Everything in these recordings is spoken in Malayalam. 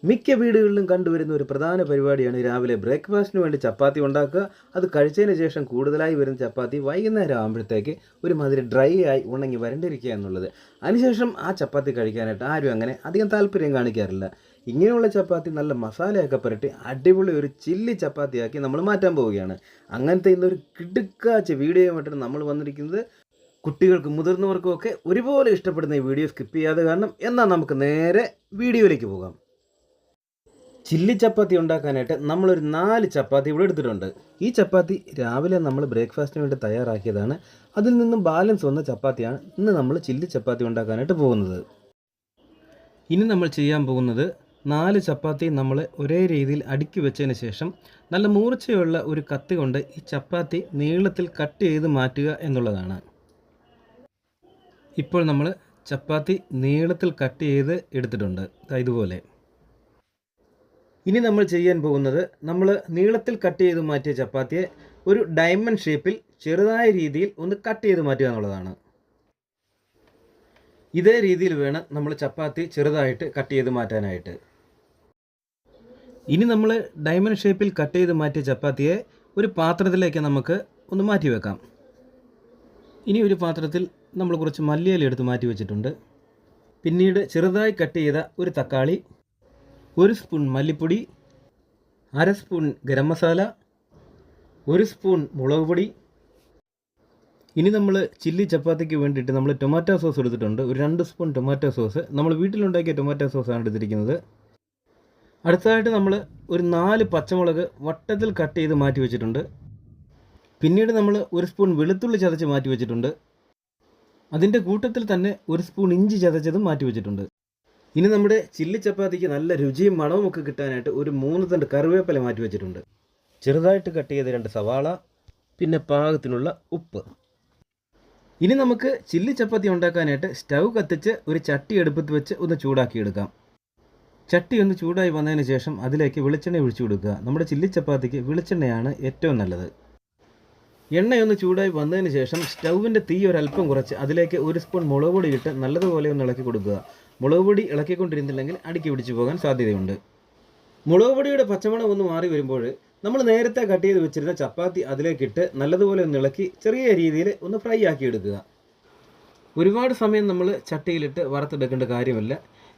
മിക്ക വീടുകളിലും കണ്ടുവരുന്ന ഒരു പ്രധാന പരിപാടിയാണ് രാവിലെ ബ്രേക്ക്ഫാസ്റ്റിന് വേണ്ടി ചപ്പാത്തി ഉണ്ടാക്കുക. അത് കഴിച്ചതിന് ശേഷം കൂടുതലായി വരുന്ന ചപ്പാത്തി വൈകുന്നേരം ആകുമ്പോഴത്തേക്ക് ഒരുമാതിരി ഡ്രൈ ആയി ഉണങ്ങി വരണ്ടിരിക്കുക എന്നുള്ളത്. അതിനുശേഷം ആ ചപ്പാത്തി കഴിക്കാനായിട്ട് ആരും അങ്ങനെ അധികം താല്പര്യം കാണിക്കാറില്ല. ഇങ്ങനെയുള്ള ചപ്പാത്തി നല്ല മസാലയൊക്കെ പുരട്ടി അടിപൊളി ഒരു ചില്ലി ചപ്പാത്തിയാക്കി നമ്മൾ മാറ്റാൻ പോവുകയാണ്. അങ്ങനത്തെ ഇന്നൊരു കിടുക്കാച്ച വീഡിയോയുമായിട്ടാണ് നമ്മൾ വന്നിരിക്കുന്നത്. കുട്ടികൾക്കും മുതിർന്നവർക്കും ഒക്കെ ഒരുപോലെ ഇഷ്ടപ്പെടുന്ന ഈ വീഡിയോ സ്കിപ്പ് ചെയ്യാതെ കാണണം. എന്നാൽ നമുക്ക് നേരെ വീഡിയോയിലേക്ക് പോകാം. ചില്ലി ചപ്പാത്തി ഉണ്ടാക്കാനായിട്ട് നമ്മളൊരു 4 ചപ്പാത്തി ഇവിടെ എടുത്തിട്ടുണ്ട്. ഈ ചപ്പാത്തി രാവിലെ നമ്മൾ ബ്രേക്ക്ഫാസ്റ്റിന് വേണ്ടി തയ്യാറാക്കിയതാണ്. അതിൽ നിന്നും ബാലൻസ് വന്ന ചപ്പാത്തിയാണ് ഇന്ന് നമ്മൾ ചില്ലി ചപ്പാത്തി ഉണ്ടാക്കാനായിട്ട് പോകുന്നത്. ഇനി നമ്മൾ ചെയ്യാൻ പോകുന്നത് 4 ചപ്പാത്തി നമ്മൾ ഒരേ രീതിയിൽ അടുക്കി വെച്ചതിന് ശേഷം നല്ല മൂർച്ചയുള്ള ഒരു കത്തി കൊണ്ട് ഈ ചപ്പാത്തി നീളത്തിൽ കട്ട് ചെയ്ത് മാറ്റുക എന്നുള്ളതാണ്. ഇപ്പോൾ നമ്മൾ ചപ്പാത്തി നീളത്തിൽ കട്ട് ചെയ്ത് എടുത്തിട്ടുണ്ട് ഇതുപോലെ. ഇനി നമ്മൾ ചെയ്യാൻ പോകുന്നത് നമ്മൾ നീളത്തിൽ കട്ട് ചെയ്ത് മാറ്റിയ ചപ്പാത്തിയെ ഒരു ഡയമണ്ട് ഷേപ്പിൽ ചെറുതായ രീതിയിൽ ഒന്ന് കട്ട് ചെയ്ത് മാറ്റുക എന്നുള്ളതാണ്. ഇതേ രീതിയിൽ വേണം നമ്മൾ ചപ്പാത്തി ചെറുതായിട്ട് കട്ട് ചെയ്ത് മാറ്റാനായിട്ട്. ഇനി നമ്മൾ ഡയമണ്ട് ഷേപ്പിൽ കട്ട് ചെയ്ത് മാറ്റിയ ചപ്പാത്തിയെ ഒരു പാത്രത്തിലേക്ക് നമുക്ക് ഒന്ന് മാറ്റി വെക്കാം. ഇനി ഒരു പാത്രത്തിൽ നമ്മൾ കുറച്ച് മല്ലിയില എടുത്ത് മാറ്റി വെച്ചിട്ടുണ്ട്. പിന്നീട് ചെറുതായി കട്ട് ചെയ്ത ഒരു തക്കാളി, 1 സ്പൂൺ മല്ലിപ്പൊടി, 1/2 സ്പൂൺ ഗരം മസാല, 1 സ്പൂൺ മുളക് പൊടി. ഇനി നമ്മൾ ചില്ലി ചപ്പാത്തിക്ക് വേണ്ടിയിട്ട് നമ്മൾ ടൊമാറ്റോ സോസ് എടുത്തിട്ടുണ്ട്. ഒരു 2 സ്പൂൺ ടൊമാറ്റോ സോസ്, നമ്മൾ വീട്ടിലുണ്ടാക്കിയ ടൊമാറ്റോ സോസാണ് എടുത്തിരിക്കുന്നത്. അടുത്തതായിട്ട് നമ്മൾ ഒരു 4 പച്ചമുളക് വട്ടത്തിൽ കട്ട് ചെയ്ത് മാറ്റി വെച്ചിട്ടുണ്ട്. പിന്നീട് നമ്മൾ 1 സ്പൂൺ വെളുത്തുള്ളി ചതച്ച് മാറ്റി വെച്ചിട്ടുണ്ട്. അതിൻ്റെ കൂട്ടത്തിൽ തന്നെ 1 സ്പൂൺ ഇഞ്ചി ചതച്ചതും മാറ്റി വെച്ചിട്ടുണ്ട്. ഇനി നമ്മുടെ ചില്ലി ചപ്പാത്തിക്ക് നല്ല രുചിയും മണവും ഒക്കെ കിട്ടാനായിട്ട് ഒരു 3 തണ്ട് കറിവേപ്പില മാറ്റി വെച്ചിട്ടുണ്ട്. ചെറുതായിട്ട് കട്ട് ചെയ്ത 2 സവാള, പിന്നെ പാകത്തിനുള്ള ഉപ്പ്. ഇനി നമുക്ക് ചില്ലി ചപ്പാത്തി ഉണ്ടാക്കാനായിട്ട് സ്റ്റൗ കത്തിച്ച് ഒരു ചട്ടി അടുപ്പത്ത് വെച്ച് ഒന്ന് ചൂടാക്കിയെടുക്കാം. ചട്ടി ഒന്ന് ചൂടായി വന്നതിന് ശേഷം അതിലേക്ക് വെളിച്ചെണ്ണ ഒഴിച്ചു കൊടുക്കുക. നമ്മുടെ ചില്ലി ചപ്പാത്തിക്ക് വെളിച്ചെണ്ണയാണ് ഏറ്റവും നല്ലത്. എണ്ണയൊന്ന് ചൂടായി വന്നതിന് ശേഷം സ്റ്റൗവിൻ്റെ തീ ഒരല്പം കുറച്ച് അതിലേക്ക് 1 സ്പൂൺ മുളക് പൊടി ഇട്ട് നല്ലതുപോലെ ഒന്ന് ഇളക്കി കൊടുക്കുക. മുളക് പൊടി ഇളക്കിക്കൊണ്ടിരുന്നില്ലെങ്കിൽ അടുക്കി പിടിച്ചു പോകാൻ സാധ്യതയുണ്ട്. മുളക് പൊടിയുടെ പച്ചമണം ഒന്ന് മാറി വരുമ്പോൾ നമ്മൾ നേരത്തെ കട്ട് ചെയ്ത് വെച്ചിരുന്ന ചപ്പാത്തി അതിലേക്കിട്ട് നല്ലതുപോലെ ഒന്ന് ഇളക്കി ചെറിയ രീതിയിൽ ഒന്ന് ഫ്രൈ ആക്കി എടുക്കുക. ഒരുപാട് സമയം നമ്മൾ ചട്ടിയിലിട്ട് വറുത്തെടുക്കേണ്ട കാര്യമില്ല.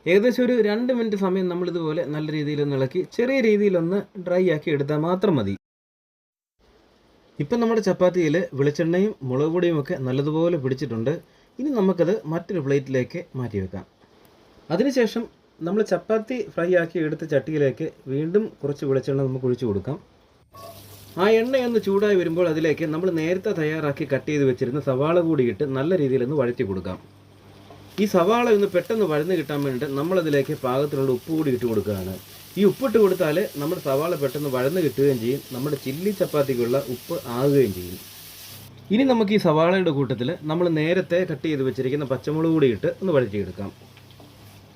ഏകദേശം ഒരു 2 മിനിറ്റ് സമയം നമ്മളിതുപോലെ നല്ല രീതിയിലൊന്ന് ഇളക്കി ചെറിയ രീതിയിലൊന്ന് ഡ്രൈ ആക്കി എടുത്താൽ മാത്രം മതി. ഇപ്പം നമ്മുടെ ചപ്പാത്തിയിൽ വെളിച്ചെണ്ണയും മുളക് പൊടിയും ഒക്കെ നല്ലതുപോലെ പിടിച്ചിട്ടുണ്ട്. ഇനി നമുക്കത് മറ്റൊരു പ്ലേറ്റിലേക്ക് മാറ്റി വെക്കാം. അതിനുശേഷം നമ്മൾ ചപ്പാത്തി ഫ്രൈ ആക്കി എടുത്ത ചട്ടിയിലേക്ക് വീണ്ടും കുറച്ച് വെളിച്ചെണ്ണ നമുക്ക് ഒഴിച്ചു കൊടുക്കാം. ആ എണ്ണയൊന്ന് ചൂടായി വരുമ്പോൾ അതിലേക്ക് നമ്മൾ നേരത്തെ തയ്യാറാക്കി കട്ട് ചെയ്ത് വെച്ചിരുന്ന സവാള കൂടി ഇട്ട് നല്ല രീതിയിലൊന്ന് വഴറ്റി കൊടുക്കാം. ഈ സവാള ഒന്ന് പെട്ടെന്ന് വഴന്ന് കിട്ടാൻ വേണ്ടിയിട്ട് നമ്മളതിലേക്ക് പാകത്തിനുള്ള ഉപ്പ് കൂടി ഇട്ട് കൊടുക്കുകയാണ്. ഈ ഉപ്പിട്ട് കൊടുത്താൽ നമ്മുടെ സവാള പെട്ടെന്ന് വഴന്ന് കിട്ടുകയും ചെയ്യും, നമ്മുടെ ചില്ലി ചപ്പാത്തിക്കുള്ള ഉപ്പ് ആകുകയും ചെയ്യും. ഇനി നമുക്ക് ഈ സവാളയുടെ കൂട്ടത്തിൽ നമ്മൾ നേരത്തെ കട്ട് ചെയ്ത് വെച്ചിരിക്കുന്ന പച്ചമുളക് കൂടി ഇട്ട് ഒന്ന് വഴറ്റിയെടുക്കാം.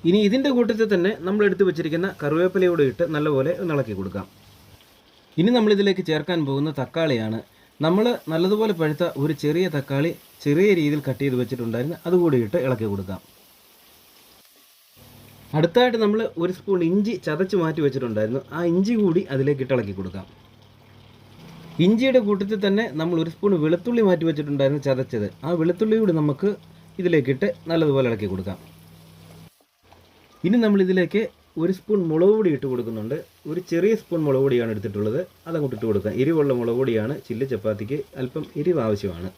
ഇനി ഇതിൻ്റെ കൂട്ടത്തിൽ തന്നെ നമ്മൾ എടുത്ത് വെച്ചിരിക്കുന്ന കറിവേപ്പിലയോട് ഇട്ട് നല്ലപോലെ ഒന്ന് ഇളക്കി കൊടുക്കാം. ഇനി നമ്മളിതിലേക്ക് ചേർക്കാൻ പോകുന്ന തക്കാളിയാണ്. നമ്മൾ നല്ലതുപോലെ പഴുത്ത ഒരു ചെറിയ തക്കാളി ചെറിയ രീതിയിൽ കട്ട് ചെയ്ത് വെച്ചിട്ടുണ്ടായിരുന്നു, അതുകൂടി ഇട്ട് ഇളക്കി കൊടുക്കാം. അടുത്തായിട്ട് നമ്മൾ 1 സ്പൂൺ ഇഞ്ചി ചതച്ച് മാറ്റി വെച്ചിട്ടുണ്ടായിരുന്നു, ആ ഇഞ്ചി കൂടി അതിലേക്ക് ഇട്ട് ഇളക്കി കൊടുക്കാം. ഇഞ്ചിയുടെ കൂട്ടത്തിൽ തന്നെ നമ്മൾ 1 സ്പൂൺ വെളുത്തുള്ളി മാറ്റി വെച്ചിട്ടുണ്ടായിരുന്നു ചതച്ചത്, ആ വെളുത്തുള്ളി കൂടി നമുക്ക് ഇതിലേക്കിട്ട് നല്ലതുപോലെ ഇളക്കി കൊടുക്കാം. ഇനി നമ്മളിതിലേക്ക് 1 സ്പൂൺ മുളക് പൊടി ഇട്ട് കൊടുക്കുന്നുണ്ട്. ഒരു ചെറിയ സ്പൂൺ മുളക് പൊടിയാണ് എടുത്തിട്ടുള്ളത്, അതങ്ങോട്ട് ഇട്ട് കൊടുക്കാം. എരിവുള്ള മുളക് പൊടിയാണ്, ചില്ലി ചപ്പാത്തിക്ക് അല്പം എരിവ് ആവശ്യമാണ്.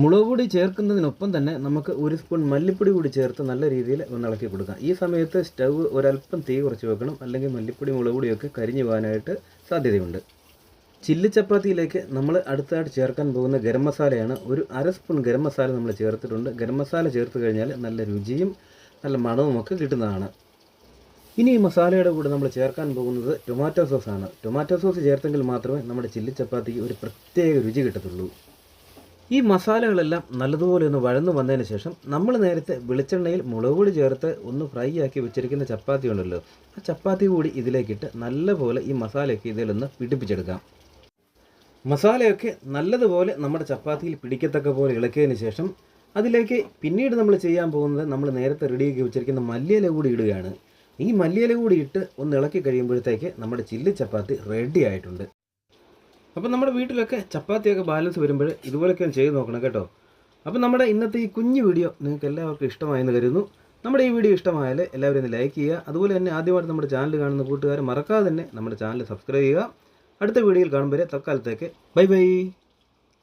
മുളക് പൊടി ചേർക്കുന്നതിനൊപ്പം തന്നെ നമുക്ക് 1 സ്പൂൺ മല്ലിപ്പൊടി കൂടി ചേർത്ത് നല്ല രീതിയിൽ ഒന്ന് ഇളക്കി കൊടുക്കാം. ഈ സമയത്ത് സ്റ്റൗ ഒരല്പം തീ കുറച്ച് വെക്കണം, അല്ലെങ്കിൽ മല്ലിപ്പൊടി മുളക് പൊടിയൊക്കെ കരിഞ്ഞു പോകാനായിട്ട് സാധ്യതയുണ്ട്. ചില്ലി ചപ്പാത്തിയിലേക്ക് നമ്മൾ അടുത്തായിട്ട് ചേർക്കാൻ പോകുന്ന ഗരം മസാലയാണ്. ഒരു 1/2 സ്പൂൺ ഗരം മസാല നമ്മൾ ചേർത്തിട്ടുണ്ട്. ഗരം മസാല ചേർത്ത് കഴിഞ്ഞാൽ നല്ല രുചിയും നല്ല മണവും ഒക്കെ കിട്ടുന്നതാണ്. ഇനി ഈ മസാലയുടെ കൂടെ നമ്മൾ ചേർക്കാൻ പോകുന്നത് ടൊമാറ്റോ സോസാണ്. ടൊമാറ്റോ സോസ് ചേർത്തെങ്കിൽ മാത്രമേ നമ്മുടെ ചില്ലി ചപ്പാത്തിക്ക് ഒരു പ്രത്യേക രുചി കിട്ടത്തുള്ളൂ. ഈ മസാലകളെല്ലാം നല്ലതുപോലെ ഒന്ന് വഴന്നു വന്നതിന് ശേഷം നമ്മൾ നേരത്തെ വെളിച്ചെണ്ണയിൽ മുളക് പൊടി ചേർത്ത് ഒന്ന് ഫ്രൈ ആക്കി വെച്ചിരിക്കുന്ന ചപ്പാത്തി ഉണ്ടല്ലോ, ആ ചപ്പാത്തി കൂടി ഇതിലേക്കിട്ട് നല്ലപോലെ ഈ മസാലയൊക്കെ ഇതിലൊന്ന് പിടിപ്പിച്ചെടുക്കാം. മസാലയൊക്കെ നല്ലതുപോലെ നമ്മുടെ ചപ്പാത്തിയിൽ പിടിക്കത്തക്ക പോലെ ഇളക്കിയതിന് ശേഷം അതിലേക്ക് പിന്നീട് നമ്മൾ ചെയ്യാൻ പോകുന്നത് നമ്മൾ നേരത്തെ റെഡിയാക്കി വെച്ചിരിക്കുന്ന മല്ലിയില കൂടി ഇടുകയാണ്. ഈ മല്ലിയില കൂടി ഇട്ട് ഒന്ന് ഇളക്കി കഴിയുമ്പോഴത്തേക്ക് നമ്മുടെ ചില്ലി ചപ്പാത്തി റെഡി ആയിട്ടുണ്ട്. അപ്പോൾ നമ്മുടെ വീട്ടിലൊക്കെ ചപ്പാത്തിയൊക്കെ ബാലൻസ് വരുമ്പോൾ ഇതുപോലൊക്കെ ചെയ്ത് നോക്കണം കേട്ടോ. അപ്പോൾ നമ്മുടെ ഇന്നത്തെ ഈ കുഞ്ഞു വീഡിയോ നിങ്ങൾക്ക് എല്ലാവർക്കും ഇഷ്ടമായെന്ന് കരുതുന്നു. നമ്മുടെ ഈ വീഡിയോ ഇഷ്ടമായാൽ എല്ലാവരും ഒന്ന് ലൈക്ക് ചെയ്യുക. അതുപോലെ തന്നെ ആദ്യമായിട്ട് നമ്മുടെ ചാനൽ കാണുന്ന കൂട്ടുകാർ മറക്കാതെ തന്നെ നമ്മുടെ ചാനൽ സബ്സ്ക്രൈബ് ചെയ്യുക. അടുത്ത വീഡിയോയിൽ കാണുമ്പോൾ തൽക്കാലത്തേക്ക് ബൈ ബൈ.